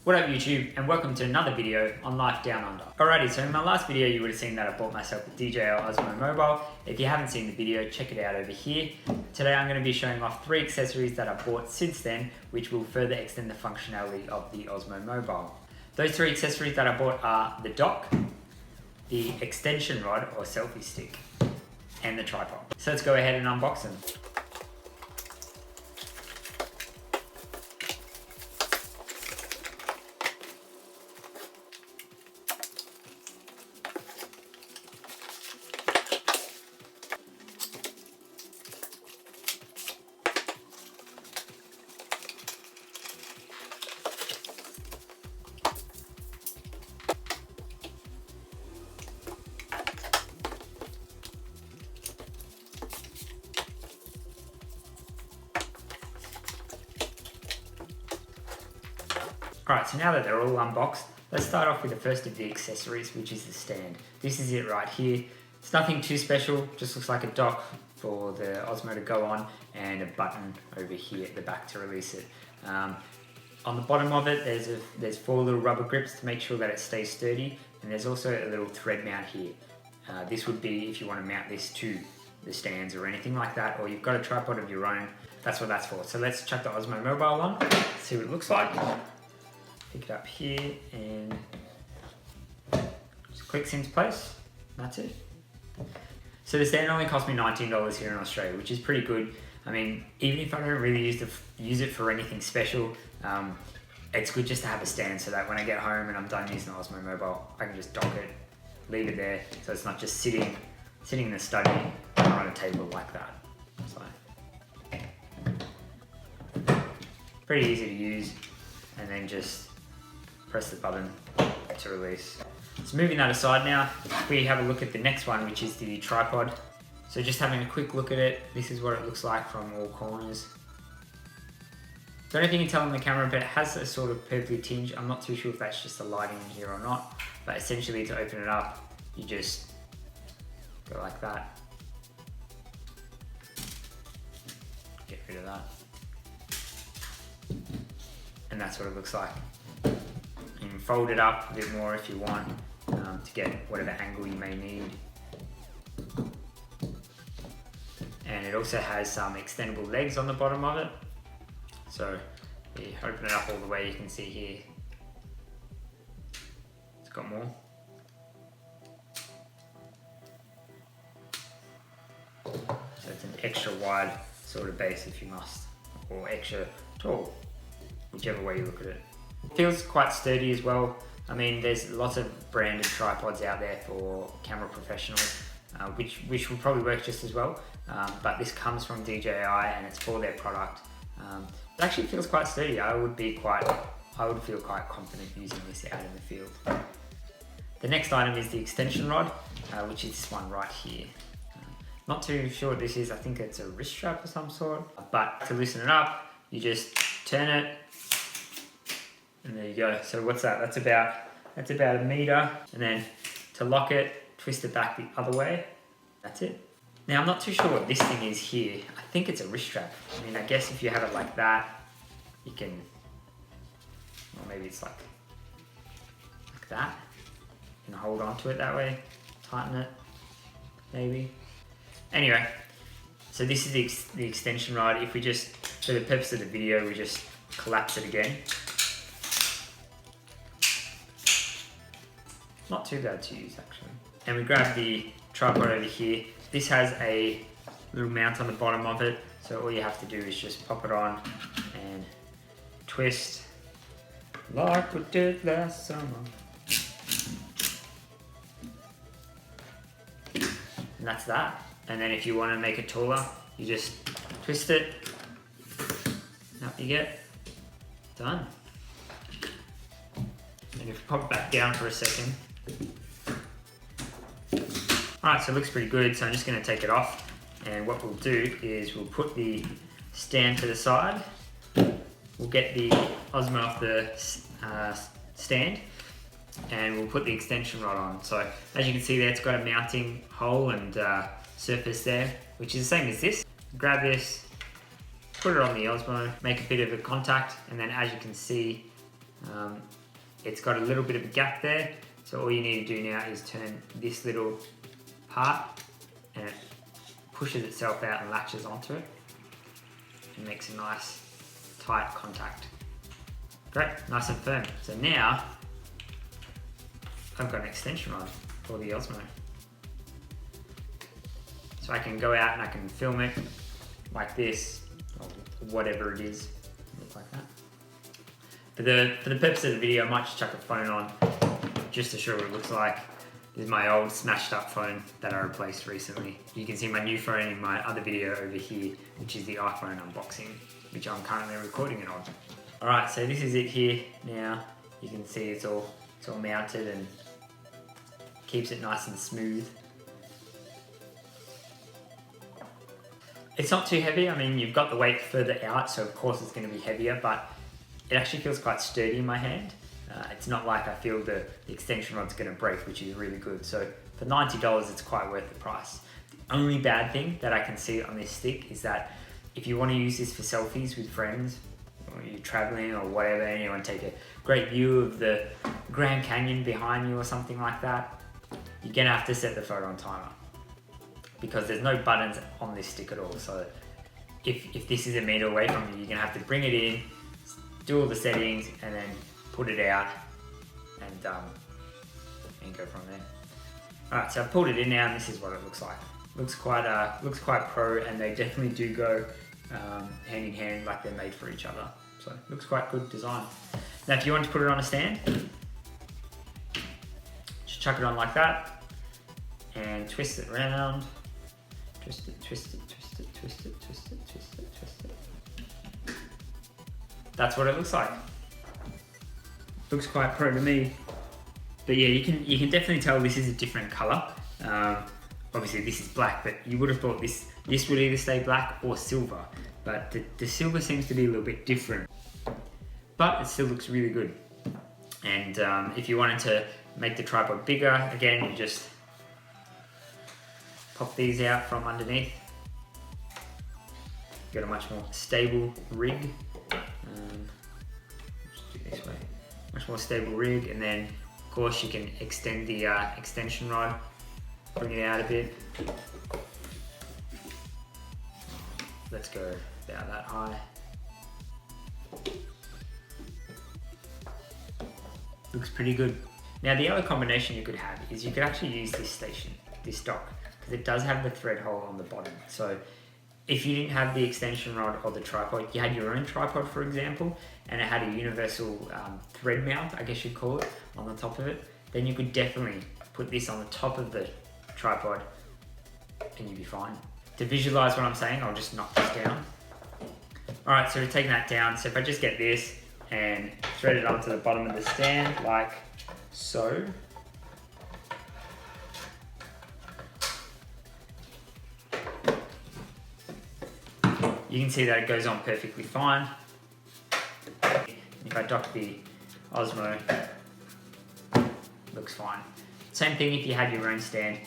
What up YouTube, and welcome to another video on Life Down Under. Alrighty, so in my last video you would have seen that I bought myself a DJI Osmo mobile. If you haven't seen the video, check it out over here. Today I'm going to be showing off 3 accessories that I've bought since then, which will further extend the functionality of the Osmo mobile. Those 3 accessories that I bought are the dock, the extension rod or selfie stick, and the tripod. So let's go ahead and unbox them. Alright, so now that they're all unboxed, let's start off with the first of the accessories, which is the stand. This is it right here. It's nothing too special, just looks like a dock for the Osmo to go on and a button over here at the back to release it. On the bottom of it, there's 4 little rubber grips to make sure that it stays sturdy, and there's also a little thread mount here. This would be if you want to mount this to the stands or anything like that, or you've got a tripod of your own, that's what that's for. So let's chuck the Osmo mobile on, see what it looks like. Pick it up here and just clicks into place. That's it. So the stand only cost me $19 here in Australia, which is pretty good. I mean, even if I don't really use it for anything special, it's good just to have a stand so that when I get home and I'm done using the Osmo mobile, I can just dock it, leave it there, so it's not just sitting in the study or on a table like that. So pretty easy to use, and then just press the button to release. So moving that aside now, we have a look at the next one, which is the tripod. So just having a quick look at it, this is what it looks like from all corners. Don't know if you can tell on the camera, but it has a sort of purpley tinge. I'm not too sure if that's just the lighting in here or not, but essentially to open it up, you just go like that. Get rid of that. And that's what it looks like. You can fold it up a bit more if you want to get whatever angle you may need. And it also has some extendable legs on the bottom of it. So if you open it up all the way, you can see here, it's got more. So it's an extra wide sort of base if you must, or extra tall, whichever way you look at it. It feels quite sturdy as well. I mean, there's lots of branded tripods out there for camera professionals, which will probably work just as well. But this comes from DJI and it's for their product. It actually feels quite sturdy. I would feel quite confident using this out in the field. The next item is the extension rod, which is this one right here. Not too sure what this is. I think it's a wrist strap of some sort. But to loosen it up, you just turn it. And there you go. So what's that? That's about a meter. And then to lock it, twist it back the other way. That's it. Now I'm not too sure what this thing is here. I think it's a wrist strap. I mean, I guess if you have it like that, you can, or maybe it's like that. You can hold on to it that way, tighten it, maybe. Anyway, so this is the extension rod. If we just, for the purpose of the video, we just collapse it again. Not too bad to use actually. And we grab the tripod over here. This has a little mount on the bottom of it. So all you have to do is just pop it on and twist like we did last summer. And that's that. And then if you want to make it taller, you just twist it. And up you get. Done. And if you pop it back down for a second. Alright, so it looks pretty good, so I'm just going to take it off, and what we'll do is we'll put the stand to the side, we'll get the Osmo off the stand, and we'll put the extension rod on. So as you can see there, it's got a mounting hole and surface there, which is the same as this. Grab this, put it on the Osmo, make a bit of a contact, and then as you can see, It's got a little bit of a gap there, so all you need to do now is turn this little part and it pushes itself out and latches onto it and makes a nice tight contact. Great, nice and firm. So now I've got an extension rod for the Osmo. So I can go out and I can film it like this, or whatever it is, look like that. For the purpose of the video, I might just chuck a phone on just to show what it looks like. This is my old smashed up phone that I replaced recently. You can see my new phone in my other video over here, which is the iPhone unboxing, which I'm currently recording it on. All right, so this is it here now. You can see it's all mounted and keeps it nice and smooth. It's not too heavy. I mean, you've got the weight further out, so of course it's going to be heavier, but it actually feels quite sturdy in my hand. It's not like I feel the extension rod's going to break, which is really good. So for $90, it's quite worth the price. The only bad thing that I can see on this stick is that if you want to use this for selfies with friends, or you're traveling or whatever, and you want to take a great view of the Grand Canyon behind you or something like that, you're going to have to set the photo on timer, because there's no buttons on this stick at all. So if this is a meter away from you, you're going to have to bring it in, do all the settings, and then put it out and go from there. All right, so I've pulled it in now, and this is what it looks like. Looks quite pro, and they definitely do go hand in hand, like they're made for each other. So it looks quite good design. Now, if you want to put it on a stand, just chuck it on like that and twist it around. Twist it, twist it, twist it, twist it, twist it, twist it, twist it. That's what it looks like. Looks quite pro to me. But yeah, you can definitely tell this is a different color. Obviously this is black, but you would have thought this would either stay black or silver. But the silver seems to be a little bit different. But it still looks really good. And if you wanted to make the tripod bigger, again, you just pop these out from underneath. Got a much more stable rig. Just do this way. Much more stable rig, and then of course you can extend the extension rod, bring it out a bit. Let's go about that high. Looks pretty good. Now the other combination you could have is you could actually use this dock, because it does have the thread hole on the bottom. So if you didn't have the extension rod or the tripod, you had your own tripod, for example, and it had a universal thread mount, I guess you'd call it, on the top of it, then you could definitely put this on the top of the tripod and you'd be fine. To visualize what I'm saying, I'll just knock this down. All right, so we're taking that down. So if I just get this and thread it onto the bottom of the stand like so. You can see that it goes on perfectly fine. If I dock the Osmo, looks fine. Same thing if you had your own stand,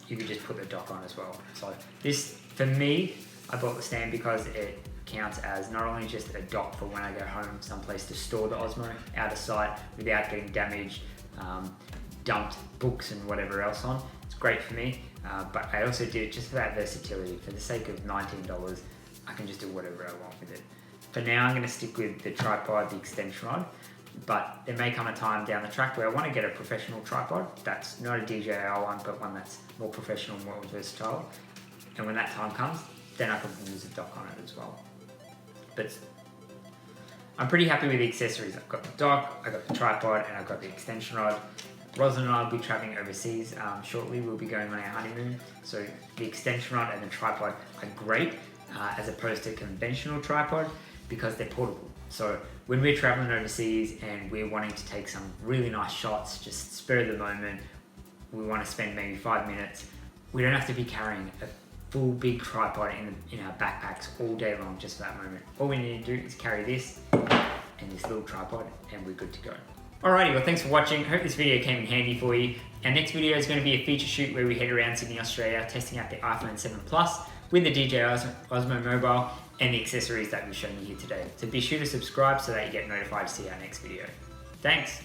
you could just put the dock on as well. So this, for me, I bought the stand because it counts as not only just a dock for when I go home, someplace to store the Osmo out of sight without getting damaged, dumped books and whatever else on. It's great for me, but I also do it just for that versatility. For the sake of $19, I can just do whatever I want with it. For now, I'm going to stick with the tripod, the extension rod, but there may come a time down the track where I want to get a professional tripod that's not a DJI one, but one that's more professional, more versatile. And when that time comes, then I can use a dock on it as well. But I'm pretty happy with the accessories. I've got the dock, I've got the tripod, and I've got the extension rod. Roslyn and I will be traveling overseas shortly. We'll be going on our honeymoon. So the extension rod and the tripod are great as opposed to conventional tripod because they're portable. So when we're traveling overseas and we're wanting to take some really nice shots, just spur of the moment, we want to spend maybe 5 minutes, we don't have to be carrying a full big tripod in our backpacks all day long just for that moment. All we need to do is carry this and this little tripod and we're good to go. Alrighty, well thanks for watching. I hope this video came in handy for you. Our next video is going to be a feature shoot where we head around Sydney, Australia, testing out the iPhone 7 Plus with the DJI Osmo Mobile and the accessories that we've shown you here today. So be sure to subscribe so that you get notified to see our next video. Thanks.